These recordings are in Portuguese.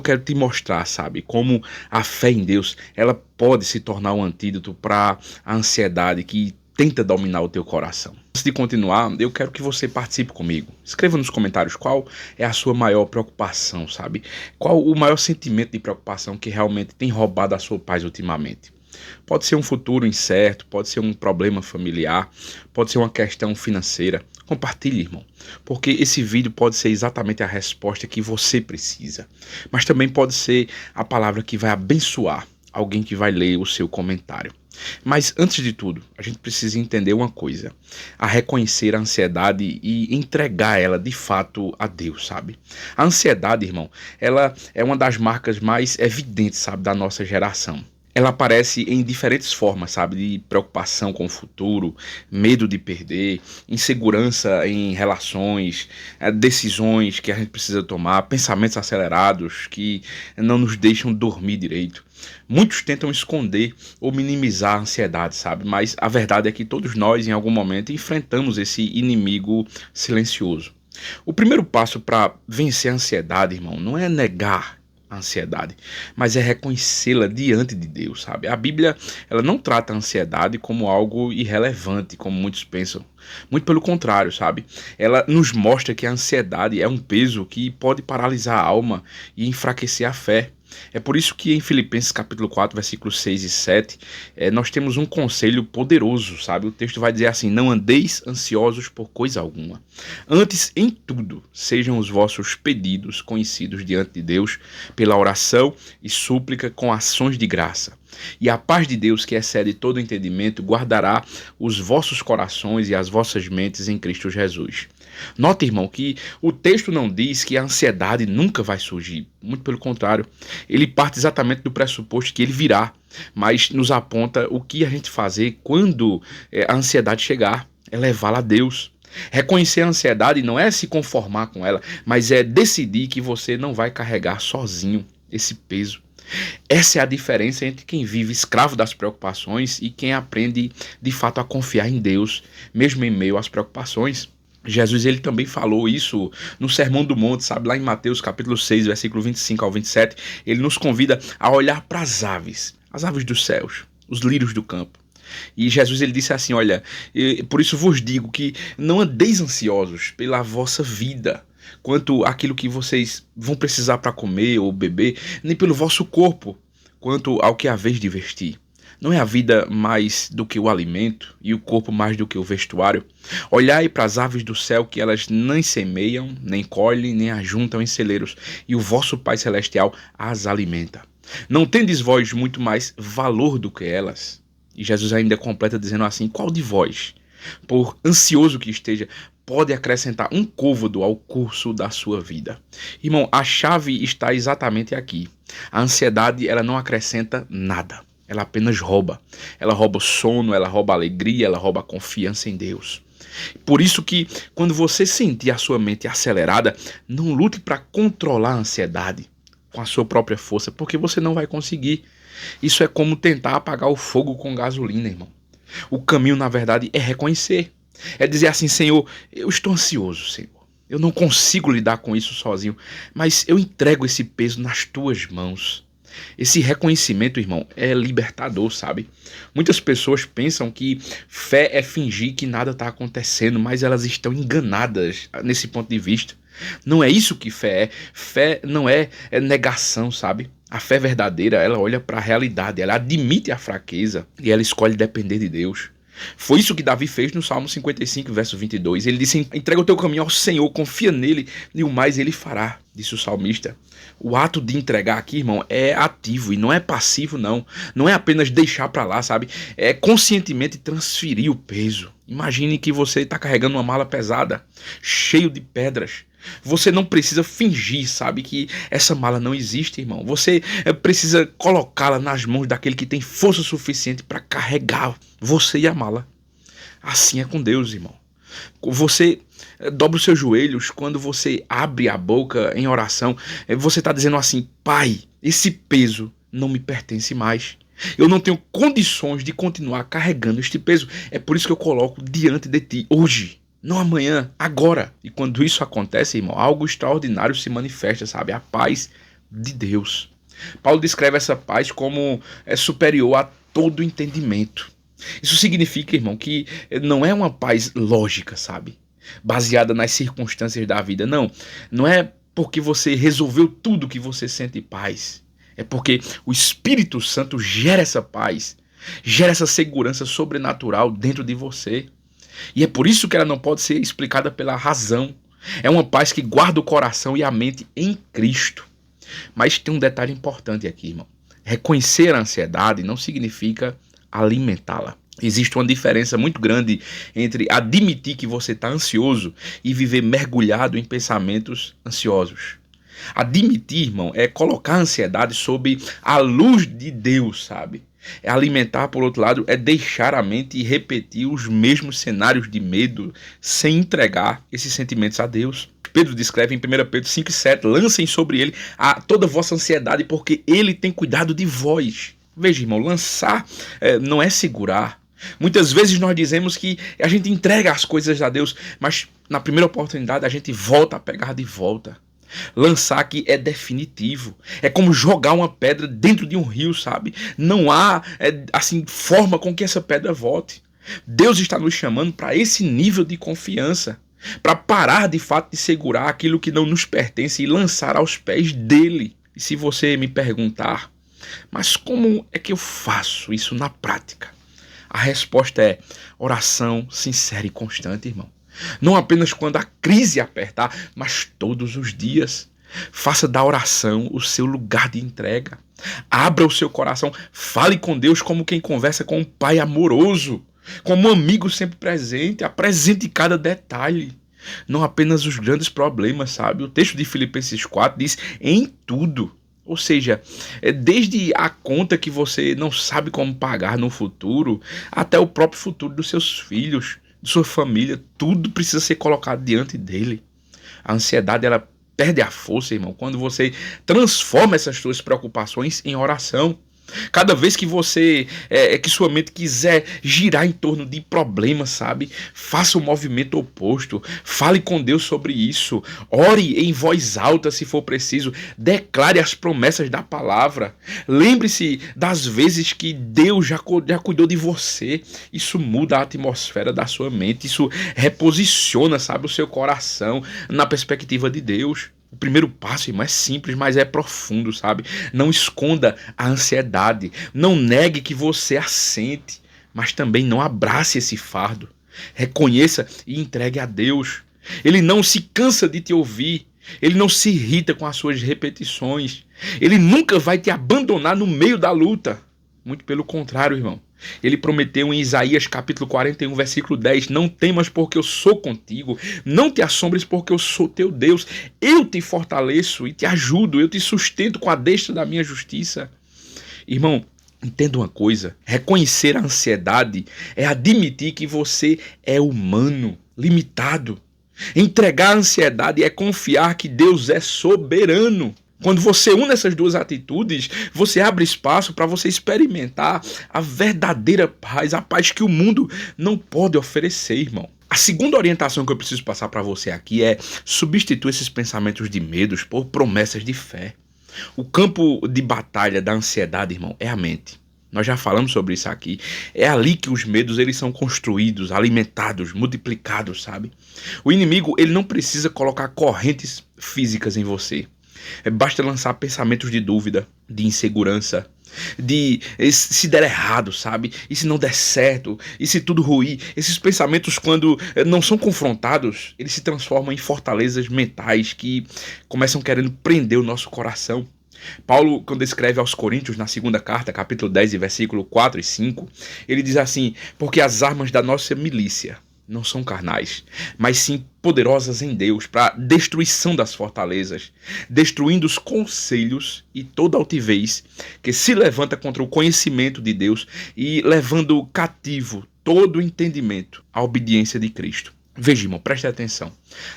Eu quero te mostrar, sabe, como a fé em Deus, ela pode se tornar um antídoto para a ansiedade que tenta dominar o teu coração. Antes de continuar, eu quero que você participe comigo. Escreva nos comentários qual é a sua maior preocupação, sabe? Qual o maior sentimento de preocupação que realmente tem roubado a sua paz ultimamente. Pode ser um futuro incerto, pode ser um problema familiar, pode ser uma questão financeira. Compartilhe, irmão, porque esse vídeo pode ser exatamente a resposta que você precisa, mas também pode ser a palavra que vai abençoar alguém que vai ler o seu comentário. Mas antes de tudo, a gente precisa entender uma coisa: a reconhecer a ansiedade e entregar ela de fato a Deus, sabe? A ansiedade, irmão, ela é uma das marcas mais evidentes, sabe, da nossa geração. Ela aparece em diferentes formas, sabe? De preocupação com o futuro, medo de perder, insegurança em relações, decisões que a gente precisa tomar, pensamentos acelerados que não nos deixam dormir direito. Muitos tentam esconder ou minimizar a ansiedade, sabe? Mas a verdade é que todos nós, em algum momento, enfrentamos esse inimigo silencioso. O primeiro passo para vencer a ansiedade, irmão, não é negar a ansiedade, mas é reconhecê-la diante de Deus, sabe? A Bíblia, ela não trata a ansiedade como algo irrelevante, como muitos pensam. Muito pelo contrário, sabe? Ela nos mostra que a ansiedade é um peso que pode paralisar a alma e enfraquecer a fé. É por isso que em Filipenses capítulo 4, versículos 6 e 7, nós temos um conselho poderoso, sabe? O texto vai dizer assim: não andeis ansiosos por coisa alguma. Antes, em tudo, sejam os vossos pedidos conhecidos diante de Deus pela oração e súplica com ações de graça. E a paz de Deus, que excede todo entendimento, guardará os vossos corações e as vossas mentes em Cristo Jesus. Nota, irmão, que o texto não diz que a ansiedade nunca vai surgir. Muito pelo contrário. Ele parte exatamente do pressuposto que ele virá, mas nos aponta o que a gente fazer quando a ansiedade chegar, é levá-la a Deus. Reconhecer a ansiedade não é se conformar com ela, mas é decidir que você não vai carregar sozinho esse peso. Essa é a diferença entre quem vive escravo das preocupações e quem aprende de fato a confiar em Deus, mesmo em meio às preocupações. Jesus, ele também falou isso no Sermão do Monte, sabe? Lá em Mateus capítulo 6, versículo 25 ao 27, ele nos convida a olhar para as aves dos céus, os lírios do campo. E Jesus, ele disse assim: olha, por isso vos digo que não andeis ansiosos pela vossa vida, quanto àquilo que vocês vão precisar para comer ou beber, nem pelo vosso corpo, quanto ao que haveis de vestir. Não é a vida mais do que o alimento e o corpo mais do que o vestuário? Olhai para as aves do céu, que elas nem semeiam, nem colhem, nem ajuntam em celeiros, e o vosso Pai Celestial as alimenta. Não tendes vós muito mais valor do que elas? E Jesus ainda completa dizendo assim: qual de vós, por ansioso que esteja, pode acrescentar um côvado ao curso da sua vida? Irmão, a chave está exatamente aqui. A ansiedade, ela não acrescenta nada. Ela apenas rouba. Ela rouba o sono, ela rouba a alegria, ela rouba a confiança em Deus. Por isso que, quando você sentir a sua mente acelerada, não lute para controlar a ansiedade com a sua própria força, porque você não vai conseguir. Isso é como tentar apagar o fogo com gasolina, irmão. O caminho, na verdade, é reconhecer. É dizer assim: Senhor, eu estou ansioso, Senhor. Eu não consigo lidar com isso sozinho, mas eu entrego esse peso nas tuas mãos. Esse reconhecimento, irmão, é libertador, sabe? Muitas pessoas pensam que fé é fingir que nada está acontecendo, mas elas estão enganadas nesse ponto de vista. Não é isso que fé é. Fé não é negação, sabe? A fé verdadeira, ela olha para a realidade, ela admite a fraqueza e ela escolhe depender de Deus. Foi isso que Davi fez no Salmo 55, verso 22. Ele disse: entrega o teu caminho ao Senhor, confia nele e o mais ele fará, disse o salmista. O ato de entregar aqui, irmão, é ativo e não é passivo, não. Não é apenas deixar para lá, sabe? É conscientemente transferir o peso. Imagine que você está carregando uma mala pesada, cheio de pedras. Você não precisa fingir, sabe, que essa mala não existe, irmão. Você precisa colocá-la nas mãos daquele que tem força suficiente para carregar você e a mala. Assim é com Deus, irmão. Você dobra os seus joelhos quando você abre a boca em oração. Você está dizendo assim: Pai, esse peso não me pertence mais. Eu não tenho condições de continuar carregando este peso. É por isso que eu coloco diante de ti hoje. Não amanhã, agora. E quando isso acontece, irmão, algo extraordinário se manifesta, sabe? A paz de Deus. Paulo descreve essa paz como superior a todo entendimento. Isso significa, irmão, que não é uma paz lógica, sabe? Baseada nas circunstâncias da vida. Não, não é porque você resolveu tudo que você sente paz. É porque o Espírito Santo gera essa paz, gera essa segurança sobrenatural dentro de você. E é por isso que ela não pode ser explicada pela razão. É uma paz que guarda o coração e a mente em Cristo. Mas tem um detalhe importante aqui, irmão. Reconhecer a ansiedade não significa alimentá-la. Existe uma diferença muito grande entre admitir que você está ansioso e viver mergulhado em pensamentos ansiosos. Admitir, irmão, é colocar a ansiedade sob a luz de Deus, sabe? É alimentar, por outro lado, é deixar a mente repetir os mesmos cenários de medo sem entregar esses sentimentos a Deus. Pedro descreve em 1 Pedro 5,7: lancem sobre ele toda a vossa ansiedade, porque ele tem cuidado de vós. Veja, irmão, lançar não é segurar. Muitas vezes nós dizemos que a gente entrega as coisas a Deus, mas na primeira oportunidade a gente volta a pegar de volta. Lançar aqui é definitivo. É como jogar uma pedra dentro de um rio, sabe? Não há forma com que essa pedra volte. Deus está nos chamando para esse nível de confiança, para parar de fato de segurar aquilo que não nos pertence e lançar aos pés dele. E se você me perguntar, mas como é que eu faço isso na prática? A resposta é oração sincera e constante, irmão. Não apenas quando a crise apertar, mas todos os dias. Faça da oração o seu lugar de entrega. Abra o seu coração, fale com Deus como quem conversa com um pai amoroso, como um amigo sempre presente. Apresente cada detalhe, não apenas os grandes problemas, sabe? O texto de Filipenses 4 diz em tudo. Ou seja, desde a conta que você não sabe como pagar no futuro, até o próprio futuro dos seus filhos, de sua família, tudo precisa ser colocado diante dele. A ansiedade, ela perde a força, irmão, quando você transforma essas suas preocupações em oração. Cada vez que que sua mente quiser girar em torno de problemas, sabe? Faça o movimento oposto. Fale com Deus sobre isso. Ore em voz alta se for preciso. Declare as promessas da palavra. Lembre-se das vezes que Deus já cuidou de você. Isso muda a atmosfera da sua mente. Isso reposiciona, sabe, o seu coração na perspectiva de Deus. O primeiro passo, irmão, é simples, mas é profundo, sabe? Não esconda a ansiedade. Não negue que você a sente, mas também não abrace esse fardo. Reconheça e entregue a Deus. Ele não se cansa de te ouvir. Ele não se irrita com as suas repetições. Ele nunca vai te abandonar no meio da luta. Muito pelo contrário, irmão. Ele prometeu em Isaías capítulo 41, versículo 10, não temas porque eu sou contigo, não te assombres porque eu sou teu Deus, eu te fortaleço e te ajudo, eu te sustento com a destra da minha justiça. Irmão, entenda uma coisa, reconhecer a ansiedade é admitir que você é humano, limitado. Entregar a ansiedade é confiar que Deus é soberano. Quando você une essas duas atitudes, você abre espaço para você experimentar a verdadeira paz, a paz que o mundo não pode oferecer, irmão. A segunda orientação que eu preciso passar para você aqui é substituir esses pensamentos de medos por promessas de fé. O campo de batalha da ansiedade, irmão, é a mente. Nós já falamos sobre isso aqui. É ali que os medos eles são construídos, alimentados, multiplicados, sabe? O inimigo ele não precisa colocar correntes físicas em você. Basta lançar pensamentos de dúvida, de insegurança, de se der errado, sabe? E se não der certo, e se tudo ruir. Esses pensamentos, quando não são confrontados, eles se transformam em fortalezas mentais que começam querendo prender o nosso coração. Paulo, quando escreve aos Coríntios, na segunda carta, capítulo 10, versículo 4 e 5, ele diz assim: porque as armas da nossa milícia não são carnais, mas sim poderosas em Deus para destruição das fortalezas, destruindo os conselhos e toda altivez que se levanta contra o conhecimento de Deus e levando cativo todo o entendimento à obediência de Cristo. Veja, irmão, preste atenção.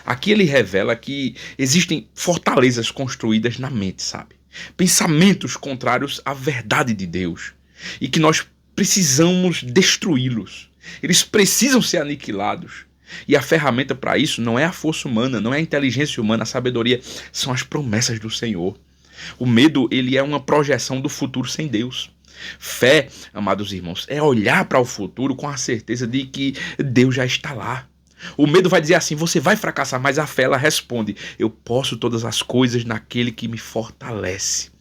Aqui ele revela que existem fortalezas construídas na mente, sabe? Pensamentos contrários à verdade de Deus e que nós precisamos destruí-los. Eles precisam ser aniquilados. E a ferramenta para isso não é a força humana, não é a inteligência humana, a sabedoria, são as promessas do Senhor. O medo, ele é uma projeção do futuro sem Deus. Fé, amados irmãos, é olhar para o futuro com a certeza de que Deus já está lá. O medo vai dizer assim, você vai fracassar, mas a fé, ela responde, eu posso todas as coisas naquele que me fortalece.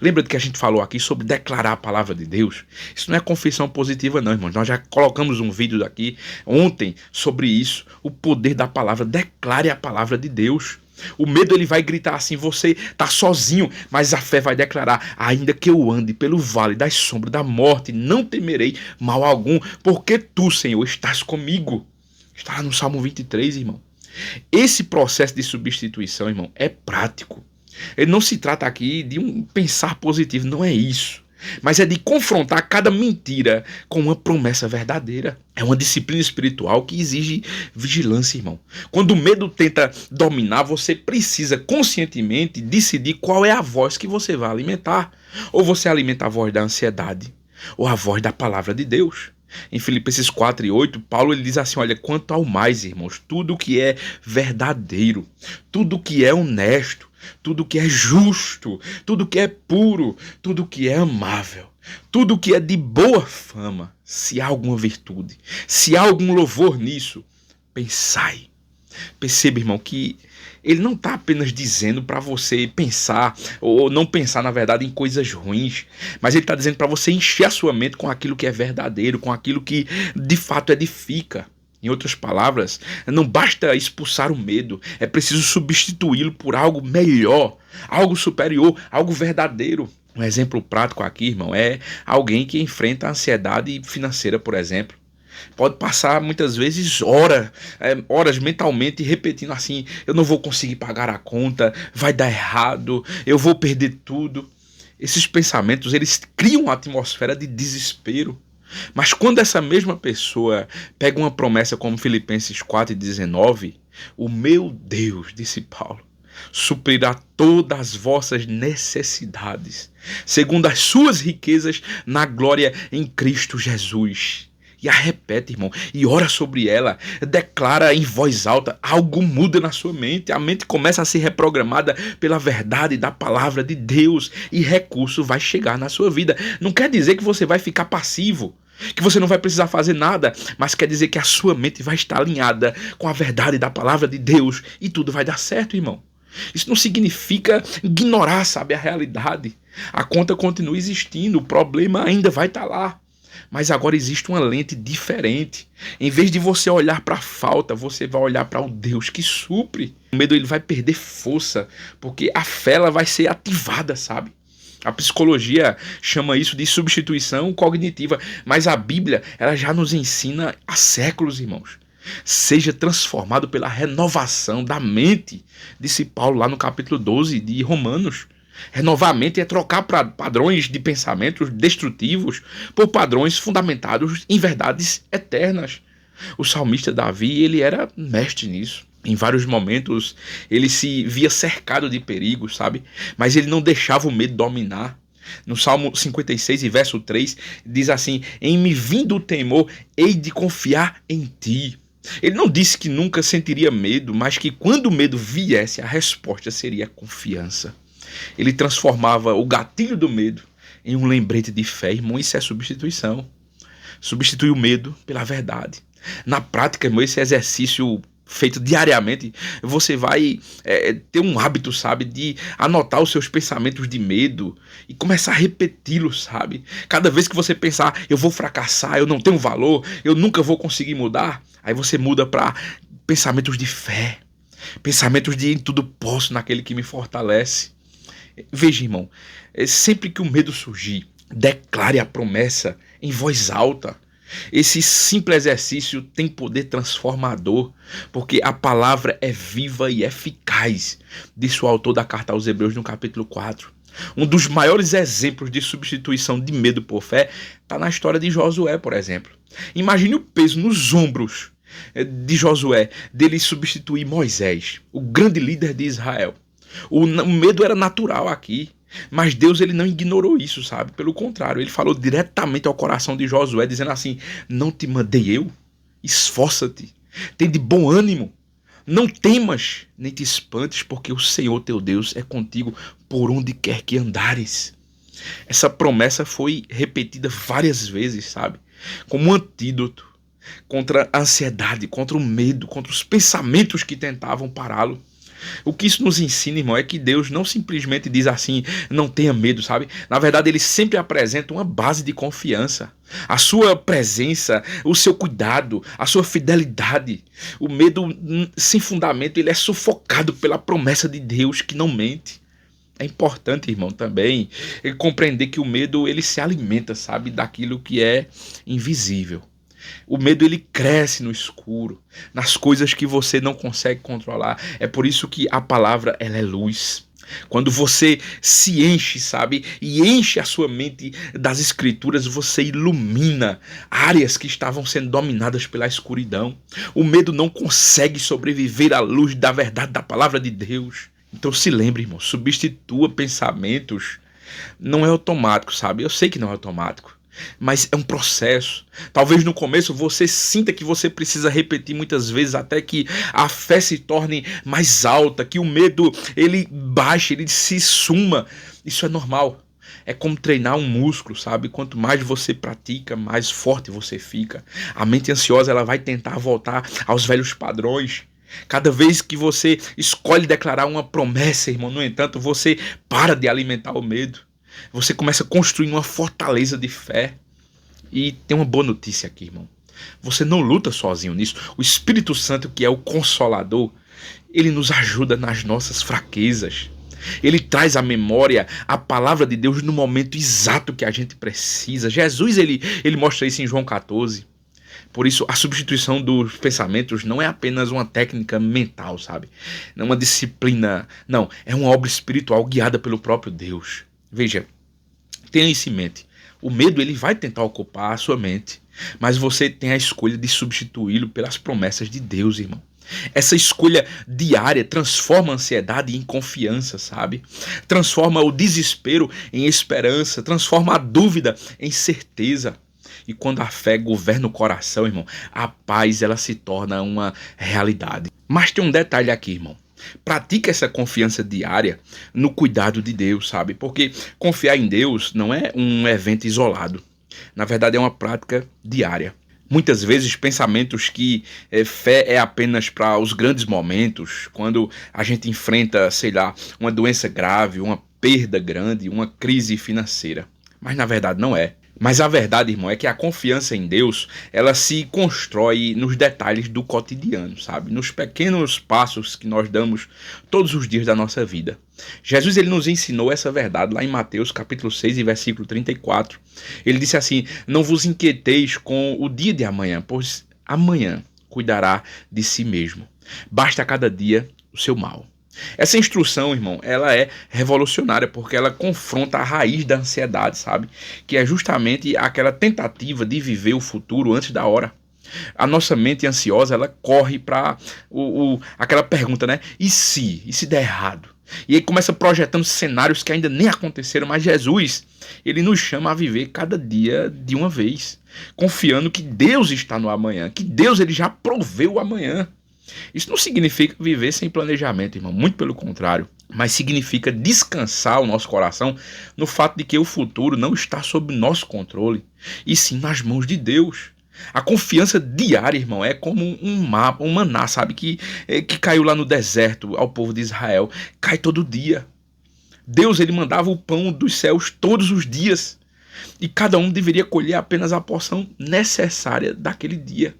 Lembra do que a gente falou aqui sobre declarar a palavra de Deus? Isso não é confissão positiva não, irmãos. Nós já colocamos um vídeo aqui ontem sobre isso, o poder da palavra. Declare a palavra de Deus. O medo, ele vai gritar assim, você está sozinho, mas a fé vai declarar, ainda que eu ande pelo vale das sombras da morte, não temerei mal algum, porque tu, Senhor, estás comigo. Está lá no Salmo 23, irmão. Esse processo de substituição, irmão, é prático. Ele não se trata aqui de um pensar positivo, não é isso. Mas é de confrontar cada mentira com uma promessa verdadeira. É uma disciplina espiritual que exige vigilância, irmão. Quando o medo tenta dominar, você precisa conscientemente decidir qual é a voz que você vai alimentar. Ou você alimenta a voz da ansiedade, ou a voz da palavra de Deus. Em Filipenses 4:8, Paulo ele diz assim, olha, quanto ao mais, irmãos, tudo que é verdadeiro, tudo que é honesto, tudo que é justo, tudo que é puro, tudo que é amável, tudo que é de boa fama, se há alguma virtude, se há algum louvor nisso, pensai. Perceba, irmão, que ele não está apenas dizendo para você pensar, ou não pensar, na verdade, em coisas ruins, mas ele está dizendo para você encher a sua mente com aquilo que é verdadeiro, com aquilo que de fato edifica. Em outras palavras, não basta expulsar o medo, é preciso substituí-lo por algo melhor, algo superior, algo verdadeiro. Um exemplo prático aqui, irmão, é alguém que enfrenta a ansiedade financeira, por exemplo. Pode passar muitas vezes horas mentalmente repetindo assim, eu não vou conseguir pagar a conta, vai dar errado, eu vou perder tudo. Esses pensamentos, eles criam uma atmosfera de desespero. Mas quando essa mesma pessoa pega uma promessa como Filipenses 4:19, o meu Deus, disse Paulo, suprirá todas as vossas necessidades, segundo as suas riquezas na glória em Cristo Jesus. E a repete, irmão, e ora sobre ela, declara em voz alta, algo muda na sua mente, a mente começa a ser reprogramada pela verdade da palavra de Deus e recurso vai chegar na sua vida. Não quer dizer que você vai ficar passivo, que você não vai precisar fazer nada, mas quer dizer que a sua mente vai estar alinhada com a verdade da palavra de Deus e tudo vai dar certo, irmão. Isso não significa ignorar, sabe, a realidade. A conta continua existindo, o problema ainda vai estar lá. Mas agora existe uma lente diferente. Em vez de você olhar para a falta, você vai olhar para o Deus que supre. O medo ele vai perder força, porque a fé ela vai ser ativada, sabe? A psicologia chama isso de substituição cognitiva, mas a Bíblia ela já nos ensina há séculos, irmãos. Seja transformado pela renovação da mente, disse Paulo lá no capítulo 12 de Romanos. Renovar a mente é trocar padrões de pensamentos destrutivos por padrões fundamentados em verdades eternas. O salmista Davi, ele era mestre nisso. Em vários momentos, ele se via cercado de perigos, sabe? Mas ele não deixava o medo dominar. No Salmo 56 e verso 3, diz assim, em me vindo o temor, hei de confiar em ti. Ele não disse que nunca sentiria medo, mas que quando o medo viesse, a resposta seria a confiança. Ele transformava o gatilho do medo em um lembrete de fé. Irmão, isso é substituição. Substitui o medo pela verdade. Na prática, irmão, esse exercício feito diariamente, você vai ter um hábito, sabe, de anotar os seus pensamentos de medo e começar a repeti-los, sabe? Cada vez que você pensar, eu vou fracassar, eu não tenho valor, eu nunca vou conseguir mudar, aí você muda para pensamentos de fé, pensamentos de em tudo posso naquele que me fortalece. Veja, irmão, sempre que o medo surgir, declare a promessa em voz alta. Esse simples exercício tem poder transformador, porque a palavra é viva e eficaz, disse o autor da carta aos Hebreus no capítulo 4. Um dos maiores exemplos de substituição de medo por fé está na história de Josué, por exemplo. Imagine o peso nos ombros de Josué, dele substituir Moisés, o grande líder de Israel. O medo era natural aqui, mas Deus ele não ignorou isso, sabe? Pelo contrário, ele falou diretamente ao coração de Josué, dizendo assim, não te mandei eu? Esforça-te, tem de bom ânimo, Não temas, nem te espantes, porque o Senhor teu Deus é contigo por onde quer que andares. Essa promessa foi repetida várias vezes, sabe? Como um antídoto contra a ansiedade, contra o medo, contra os pensamentos que tentavam pará-lo. O que isso nos ensina, irmão, é que Deus não simplesmente diz assim, não tenha medo, sabe? Na verdade, ele sempre apresenta uma base de confiança. A sua presença, o seu cuidado, a sua fidelidade. O medo sem fundamento, ele é sufocado pela promessa de Deus que não mente. É importante, irmão, também compreender que o medo, ele se alimenta, sabe, daquilo que é invisível. O medo, ele cresce no escuro, nas coisas que você não consegue controlar. É por isso que a palavra, ela é luz. Quando você se enche, sabe, e enche a sua mente das escrituras, você ilumina áreas que estavam sendo dominadas pela escuridão. O medo não consegue sobreviver à luz da verdade da palavra de Deus. Então se lembre, irmão, substitua pensamentos. Não é automático, sabe? Eu sei que não é automático, mas é um processo. Talvez no começo você sinta que você precisa repetir muitas vezes até que a fé se torne mais alta, que o medo ele baixe, ele se suma. Isso é normal. É como treinar um músculo, sabe? Quanto mais você pratica, mais forte você fica. A mente ansiosa, ela vai tentar voltar aos velhos padrões. Cada vez que você escolhe declarar uma promessa, irmão, no entanto, você para de alimentar o medo. Você começa a construir uma fortaleza de fé. E tem uma boa notícia aqui, irmão. Você não luta sozinho nisso. O Espírito Santo, que é o Consolador, ele nos ajuda nas nossas fraquezas. Ele traz à memória a palavra de Deus no momento exato que a gente precisa. Jesus, ele mostra isso em João 14. Por isso, a substituição dos pensamentos não é apenas uma técnica mental, sabe? Não é uma disciplina, não. É uma obra espiritual guiada pelo próprio Deus. Veja, tenha isso em mente. O medo, ele vai tentar ocupar a sua mente, mas você tem a escolha de substituí-lo pelas promessas de Deus, irmão. Essa escolha diária transforma a ansiedade em confiança, sabe? Transforma o desespero em esperança, transforma a dúvida em certeza. E quando a fé governa o coração, irmão, a paz, ela se torna uma realidade. Mas tem um detalhe aqui, irmão. Pratica essa confiança diária no cuidado de Deus, sabe? Porque confiar em Deus não é um evento isolado. Na verdade, é uma prática diária. Muitas vezes pensamentos que fé é apenas para os grandes momentos, quando a gente enfrenta, sei lá, uma doença grave, uma perda grande, uma crise financeira. Mas na verdade não é. Mas a verdade, irmão, é que a confiança em Deus, ela se constrói nos detalhes do cotidiano, sabe? Nos pequenos passos que nós damos todos os dias da nossa vida. Jesus, ele nos ensinou essa verdade lá em Mateus capítulo 6 e versículo 34. Ele disse assim, não vos inquieteis com o dia de amanhã, pois amanhã cuidará de si mesmo. Basta a cada dia o seu mal. Essa instrução, irmão, ela é revolucionária porque ela confronta a raiz da ansiedade, sabe? Que é justamente aquela tentativa de viver o futuro antes da hora. A nossa mente ansiosa, ela corre para aquela pergunta, né? E se? E se der errado? E aí começa projetando cenários que ainda nem aconteceram, mas Jesus, ele nos chama a viver cada dia de uma vez, confiando que Deus está no amanhã, que Deus ele já proveu o amanhã. Isso não significa viver sem planejamento, irmão, muito pelo contrário, mas significa descansar o nosso coração no fato de que o futuro não está sob nosso controle, e sim nas mãos de Deus. A confiança diária, irmão, é como um maná, sabe, que caiu lá no deserto ao povo de Israel, cai todo dia. Deus, ele mandava o pão dos céus todos os dias, e cada um deveria colher apenas a porção necessária daquele dia.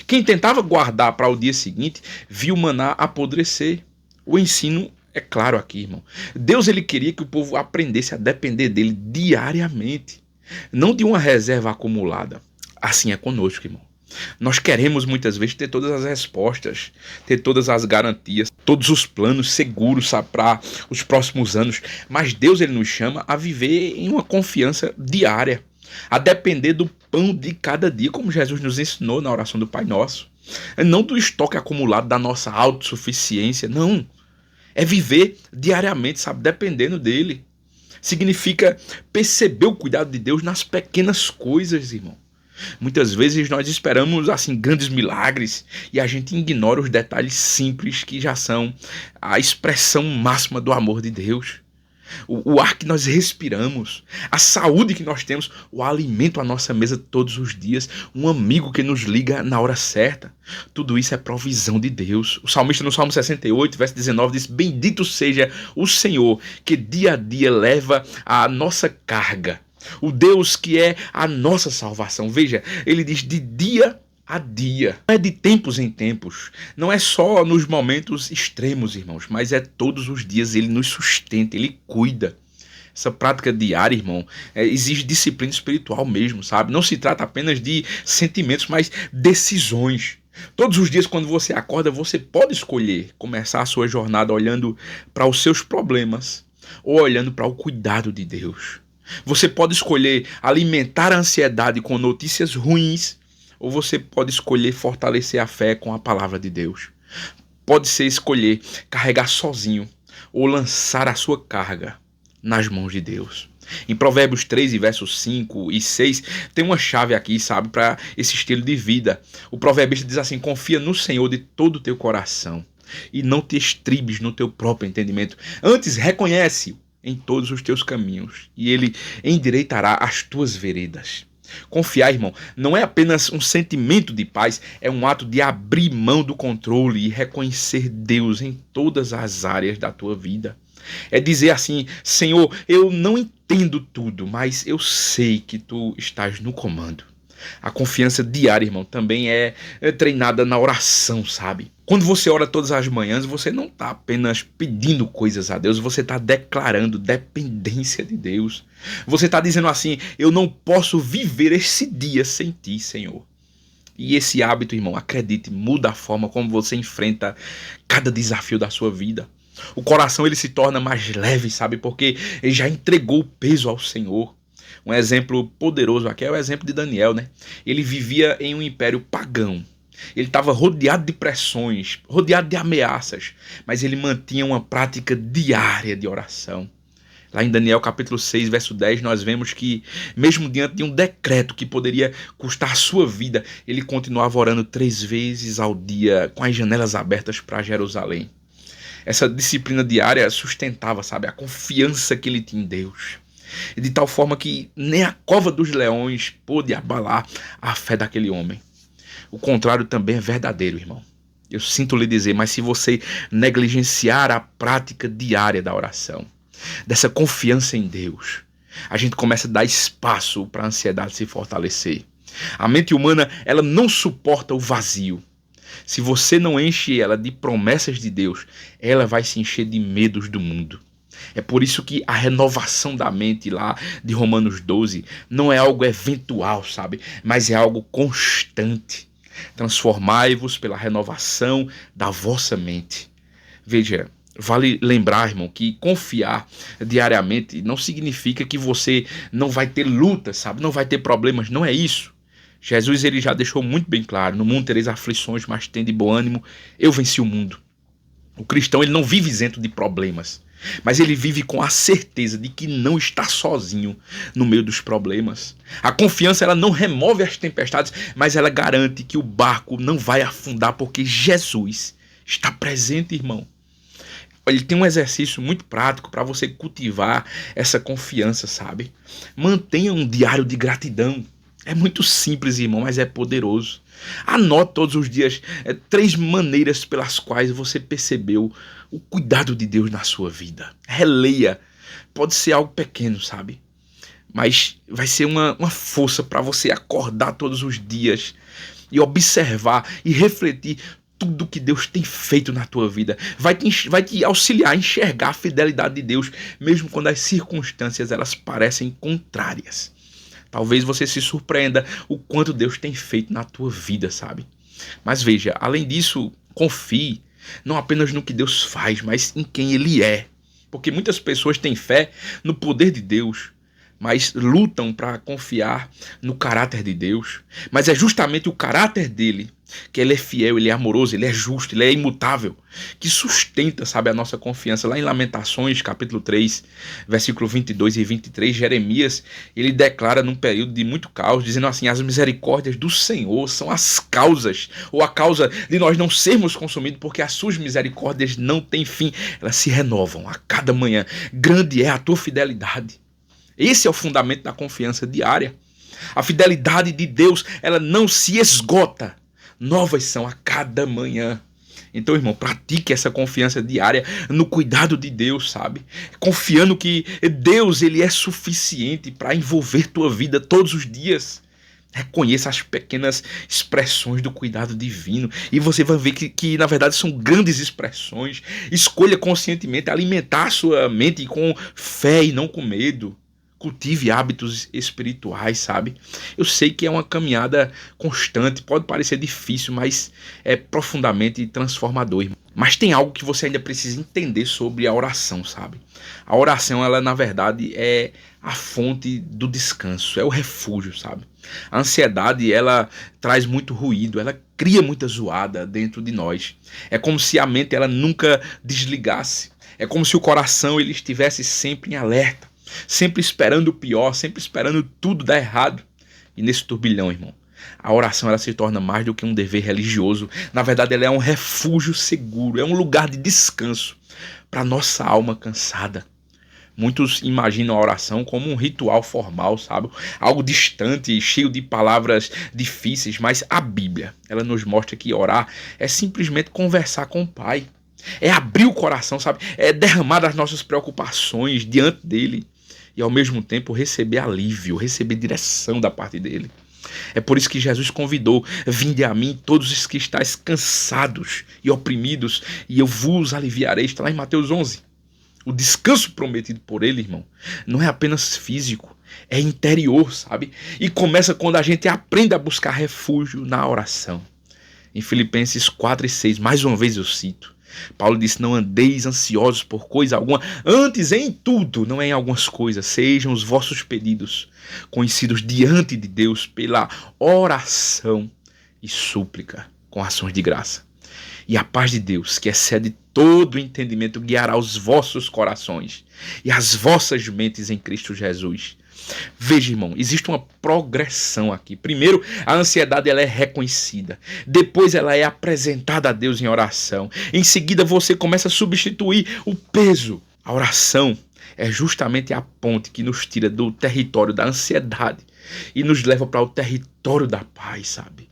Quem tentava guardar para o dia seguinte, viu o maná apodrecer. O ensino é claro aqui, irmão. Deus, ele queria que o povo aprendesse a depender dele diariamente, não de uma reserva acumulada. Assim é conosco, irmão. Nós queremos muitas vezes ter todas as respostas, ter todas as garantias, todos os planos seguros para os próximos anos. Mas Deus, ele nos chama a viver em uma confiança diária, a depender do pão de cada dia, como Jesus nos ensinou na oração do Pai Nosso. Não do estoque acumulado da nossa autossuficiência, não. É viver diariamente, sabe, dependendo dele. Significa perceber o cuidado de Deus nas pequenas coisas, irmão. Muitas vezes nós esperamos assim grandes milagres e a gente ignora os detalhes simples que já são a expressão máxima do amor de Deus. O ar que nós respiramos, a saúde que nós temos, o alimento à nossa mesa todos os dias, um amigo que nos liga na hora certa. Tudo isso é provisão de Deus. O salmista no Salmo 68, verso 19, diz: bendito seja o Senhor, que dia a dia leva a nossa carga. O Deus que é a nossa salvação. Veja, ele diz de dia a dia. Não é de tempos em tempos. Não é só nos momentos extremos, irmãos, mas é todos os dias. Ele nos sustenta, ele cuida. Essa prática diária, irmão, exige disciplina espiritual mesmo, sabe? Não se trata apenas de sentimentos, mas decisões. Todos os dias, quando você acorda, você pode escolher começar a sua jornada olhando para os seus problemas ou olhando para o cuidado de Deus. Você pode escolher alimentar a ansiedade com notícias ruins, ou você pode escolher fortalecer a fé com a palavra de Deus. Pode ser escolher carregar sozinho ou lançar a sua carga nas mãos de Deus. Em Provérbios 13, versos 5 e 6, tem uma chave aqui, sabe, para esse estilo de vida. O proverbista diz assim: confia no Senhor de todo o teu coração e não te estribes no teu próprio entendimento. Antes, reconhece-o em todos os teus caminhos e ele endireitará as tuas veredas. Confiar, irmão, não é apenas um sentimento de paz, é um ato de abrir mão do controle e reconhecer Deus em todas as áreas da tua vida. É dizer assim: Senhor, eu não entendo tudo, mas eu sei que tu estás no comando. A confiança diária, irmão, também é treinada na oração, sabe? Quando você ora todas as manhãs, você não está apenas pedindo coisas a Deus, você está declarando dependência de Deus. Você está dizendo assim: eu não posso viver esse dia sem ti, Senhor. E esse hábito, irmão, acredite, muda a forma como você enfrenta cada desafio da sua vida. O coração ele se torna mais leve, sabe? Porque ele já entregou o peso ao Senhor. Um exemplo poderoso aqui é o exemplo de Daniel, né? Ele vivia em um império pagão. Ele estava rodeado de pressões, rodeado de ameaças, mas ele mantinha uma prática diária de oração. Lá em Daniel capítulo 6, verso 10, nós vemos que, mesmo diante de um decreto que poderia custar a sua vida, ele continuava orando 3 vezes ao dia, com as janelas abertas para Jerusalém. Essa disciplina diária sustentava, sabe, a confiança que ele tinha em Deus. De tal forma que nem a cova dos leões pôde abalar a fé daquele homem. O contrário também é verdadeiro, irmão. Eu sinto lhe dizer, mas se você negligenciar a prática diária da oração, dessa confiança em Deus, a gente começa a dar espaço para a ansiedade se fortalecer. A mente humana, ela não suporta o vazio. Se você não enche ela de promessas de Deus, ela vai se encher de medos do mundo. É por isso que a renovação da mente lá de Romanos 12 não é algo eventual, sabe? Mas é algo constante. Transformai-vos pela renovação da vossa mente. Veja, vale lembrar, irmão, que confiar diariamente não significa que você não vai ter lutas, sabe? Não vai ter problemas, não é isso. Jesus ele já deixou muito bem claro: no mundo tereis aflições, mas tende bom ânimo, eu venci o mundo. O cristão ele não vive isento de problemas, mas ele vive com a certeza de que não está sozinho no meio dos problemas. A confiança ela não remove as tempestades, mas ela garante que o barco não vai afundar porque Jesus está presente, irmão. Ele tem um exercício muito prático para você cultivar essa confiança, sabe? Mantenha um diário de gratidão. É muito simples, irmão, mas é poderoso. Anote todos os dias 3 maneiras pelas quais você percebeu o cuidado de Deus na sua vida. Releia. Pode ser algo pequeno, sabe? Mas vai ser uma força para você acordar todos os dias e observar e refletir tudo que Deus tem feito na tua vida. Vai te auxiliar a enxergar a fidelidade de Deus, mesmo quando as circunstâncias elas parecem contrárias. Talvez você se surpreenda o quanto Deus tem feito na tua vida, sabe? Mas veja, além disso, confie não apenas no que Deus faz, mas em quem Ele é. Porque muitas pessoas têm fé no poder de Deus, mas lutam para confiar no caráter de Deus. Mas é justamente o caráter dele que Ele é fiel, Ele é amoroso, Ele é justo, Ele é imutável, que sustenta, sabe, a nossa confiança. Lá em Lamentações, capítulo 3, versículo 22 e 23, Jeremias, ele declara num período de muito caos, dizendo assim: as misericórdias do Senhor são as causas, ou a causa de nós não sermos consumidos, porque as suas misericórdias não têm fim, elas se renovam a cada manhã. Grande é a tua fidelidade. Esse é o fundamento da confiança diária. A fidelidade de Deus, ela não se esgota. Novas são a cada manhã. Então, irmão, pratique essa confiança diária no cuidado de Deus, sabe? Confiando que Deus, ele é suficiente para envolver tua vida todos os dias. Reconheça as pequenas expressões do cuidado divino e você vai ver que na verdade são grandes expressões. Escolha conscientemente alimentar a sua mente com fé e não com medo. Cultive hábitos espirituais, sabe? Eu sei que é uma caminhada constante, pode parecer difícil, mas é profundamente transformador, irmão. Mas tem algo que você ainda precisa entender sobre a oração, sabe? A oração, ela na verdade é a fonte do descanso, é o refúgio, sabe? A ansiedade, ela traz muito ruído, ela cria muita zoada dentro de nós. É como se a mente, ela nunca desligasse. É como se o coração, ele estivesse sempre em alerta, sempre esperando o pior, sempre esperando tudo dar errado. E nesse turbilhão, irmão, a oração, ela se torna mais do que um dever religioso. Na verdade, ela é um refúgio seguro, é um lugar de descanso para nossa alma cansada. Muitos imaginam a oração como um ritual formal, sabe? Algo distante, cheio de palavras difíceis, mas a Bíblia, ela nos mostra que orar é simplesmente conversar com o Pai. É abrir o coração, sabe? É derramar as nossas preocupações diante dele e ao mesmo tempo receber alívio, receber direção da parte dele. É por isso que Jesus convidou: vinde a mim todos os que estáis cansados e oprimidos, e eu vos aliviarei. Está lá em Mateus 11. O descanso prometido por ele, irmão, não é apenas físico, é interior, sabe? E começa quando a gente aprende a buscar refúgio na oração. Em Filipenses 4 e 6, mais uma vez eu cito, Paulo disse: não andeis ansiosos por coisa alguma, antes em tudo, não é em algumas coisas, sejam os vossos pedidos conhecidos diante de Deus pela oração e súplica com ações de graça. E a paz de Deus, que excede todo o entendimento, guiará os vossos corações e as vossas mentes em Cristo Jesus. Veja, irmão, existe uma progressão aqui. Primeiro, a ansiedade, ela é reconhecida. Depois ela é apresentada a Deus em oração. Em seguida, você começa a substituir o peso. A oração é justamente a ponte que nos tira do território da ansiedade e nos leva para o território da paz, sabe?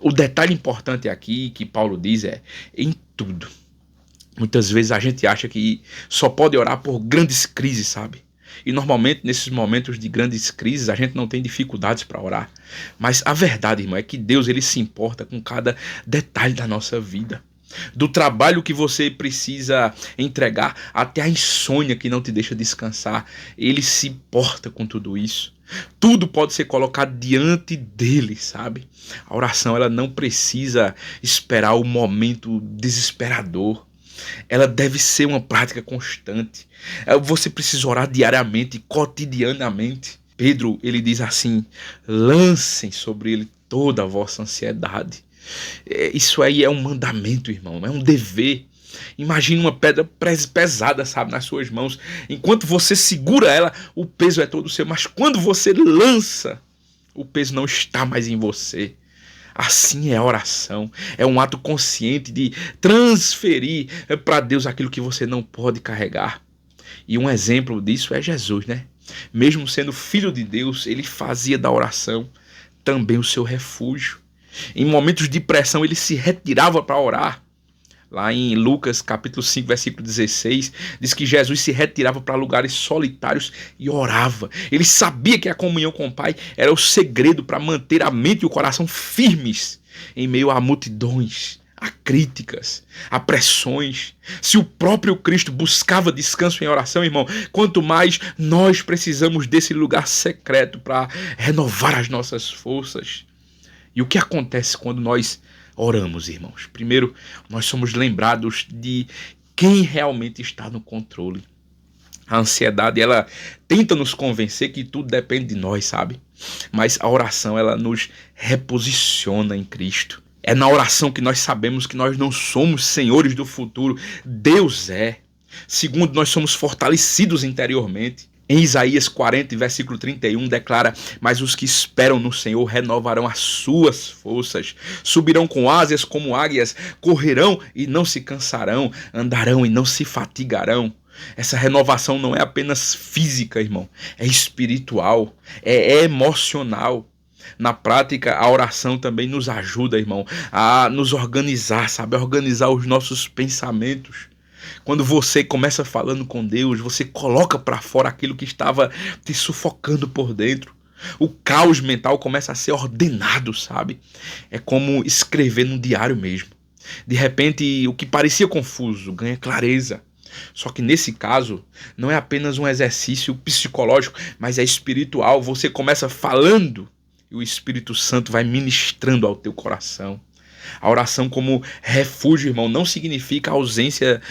O detalhe importante aqui que Paulo diz é: em tudo. Muitas vezes a gente acha que só pode orar por grandes crises, sabe? E normalmente nesses momentos de grandes crises a gente não tem dificuldades para orar. Mas a verdade, irmão, é que Deus, ele se importa com cada detalhe da nossa vida. Do trabalho que você precisa entregar até a insônia que não te deixa descansar. Ele se importa com tudo isso. Tudo pode ser colocado diante dele, sabe? A oração, ela não precisa esperar o momento desesperador. Ela deve ser uma prática constante. Você precisa orar diariamente, cotidianamente. Pedro, ele diz assim: lancem sobre ele toda a vossa ansiedade. Isso aí é um mandamento, irmão, é um dever. Imagine uma pedra pesada, sabe, nas suas mãos. Enquanto você segura ela, o peso é todo seu. Mas quando você lança, o peso não está mais em você. Assim é a oração. É um ato consciente de transferir para Deus aquilo que você não pode carregar. E um exemplo disso é Jesus, né? Mesmo sendo filho de Deus, ele fazia da oração também o seu refúgio. Em momentos de pressão, ele se retirava para orar. Lá em Lucas capítulo 5, versículo 16, diz que Jesus se retirava para lugares solitários e orava. Ele sabia que a comunhão com o Pai era o segredo para manter a mente e o coração firmes em meio a multidões, a críticas, a pressões. Se o próprio Cristo buscava descanso em oração, irmão, quanto mais nós precisamos desse lugar secreto para renovar as nossas forças. E o que acontece quando nós oramos, irmãos? Primeiro, nós somos lembrados de quem realmente está no controle. A ansiedade, ela tenta nos convencer que tudo depende de nós, sabe? Mas a oração, ela nos reposiciona em Cristo. É na oração que nós sabemos que nós não somos senhores do futuro. Deus é. Segundo, nós somos fortalecidos interiormente. Em Isaías 40, versículo 31, declara: mas os que esperam no Senhor renovarão as suas forças, subirão com asas como águias, correrão e não se cansarão, andarão e não se fatigarão. Essa renovação não é apenas física, irmão, é espiritual, é emocional. Na prática, a oração também nos ajuda, irmão, a nos organizar, sabe? A organizar os nossos pensamentos. Quando você começa falando com Deus, você coloca para fora aquilo que estava te sufocando por dentro. O caos mental começa a ser ordenado, sabe? É como escrever num diário mesmo. De repente, o que parecia confuso ganha clareza. Só que nesse caso, não é apenas um exercício psicológico, mas é espiritual. Você começa falando e o Espírito Santo vai ministrando ao teu coração. A oração como refúgio, irmão, não significa ausência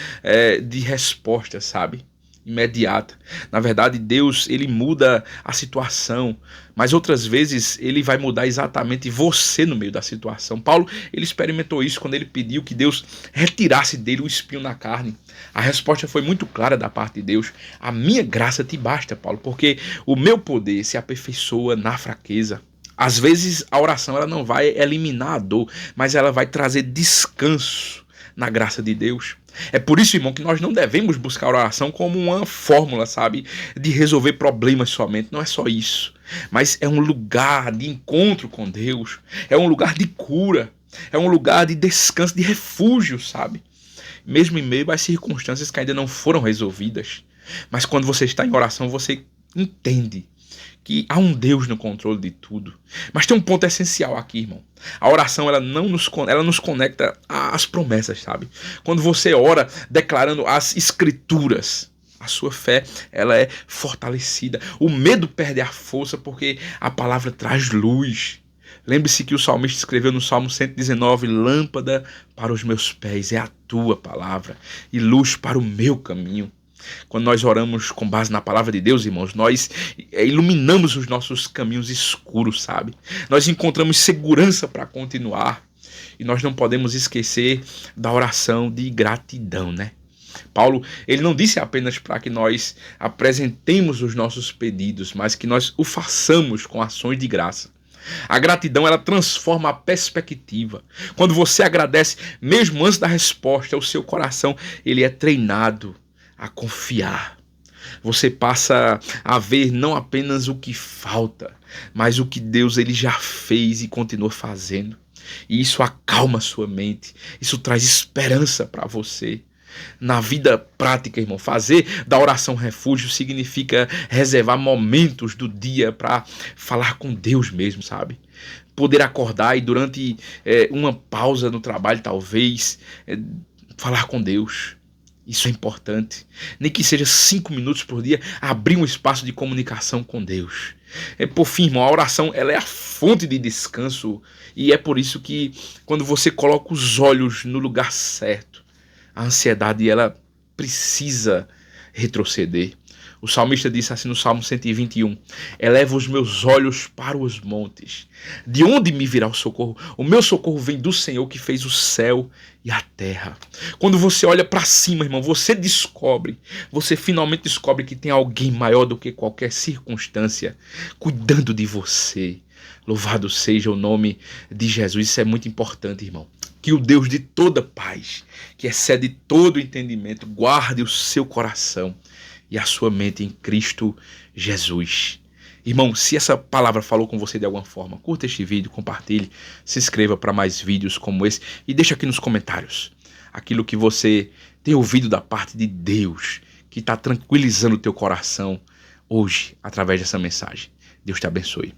de resposta, sabe? Imediata. Na verdade, Deus, ele muda a situação, mas outras vezes ele vai mudar exatamente você no meio da situação. Paulo, ele experimentou isso quando ele pediu que Deus retirasse dele o espinho na carne. A resposta foi muito clara da parte de Deus: a minha graça te basta, Paulo, porque o meu poder se aperfeiçoa na fraqueza. Às vezes a oração ela não vai eliminar a dor, mas ela vai trazer descanso na graça de Deus. É por isso, irmão, que nós não devemos buscar a oração como uma fórmula, sabe, de resolver problemas somente. Não é só isso, mas é um lugar de encontro com Deus, é um lugar de cura, é um lugar de descanso, de refúgio, sabe? Mesmo em meio às circunstâncias que ainda não foram resolvidas. Mas quando você está em oração, você entende que há um Deus no controle de tudo. Mas tem um ponto essencial aqui, irmão. A oração ela nos conecta às promessas, sabe? Quando você ora declarando as escrituras, a sua fé ela é fortalecida. O medo perde a força porque a palavra traz luz. Lembre-se que o salmista escreveu no Salmo 119: lâmpada para os meus pés é a tua palavra e luz para o meu caminho. Quando nós oramos com base na palavra de Deus, irmãos, nós iluminamos os nossos caminhos escuros, sabe? Nós encontramos segurança para continuar. E nós não podemos esquecer da oração de gratidão, né? Paulo, ele não disse apenas para que nós apresentemos os nossos pedidos, mas que nós o façamos com ações de graça. A gratidão, ela transforma a perspectiva. Quando você agradece, mesmo antes da resposta, o seu coração, ele é treinado a confiar. Você passa a ver não apenas o que falta, mas o que Deus ele já fez e continua fazendo. E isso acalma sua mente, isso traz esperança para você. Na vida prática, irmão, fazer da oração refúgio significa reservar momentos do dia para falar com Deus mesmo, sabe? Poder acordar e durante uma pausa no trabalho, talvez, falar com Deus. Isso é importante. Nem que seja 5 minutos por dia, abrir um espaço de comunicação com Deus. Por fim, irmão, a oração ela é a fonte de descanso. E é por isso que quando você coloca os olhos no lugar certo, a ansiedade ela precisa retroceder. O salmista disse assim no Salmo 121: eleva os meus olhos para os montes. De onde me virá o socorro? O meu socorro vem do Senhor que fez o céu e a terra. Quando você olha para cima, irmão, você finalmente descobre que tem alguém maior do que qualquer circunstância cuidando de você. Louvado seja o nome de Jesus. Isso é muito importante, irmão. Que o Deus de toda paz, que excede todo entendimento, guarde o seu coração e a sua mente em Cristo Jesus. Irmão, se essa palavra falou com você de alguma forma, curta este vídeo, compartilhe, se inscreva para mais vídeos como esse e deixa aqui nos comentários aquilo que você tem ouvido da parte de Deus, que está tranquilizando o teu coração hoje através dessa mensagem. Deus te abençoe.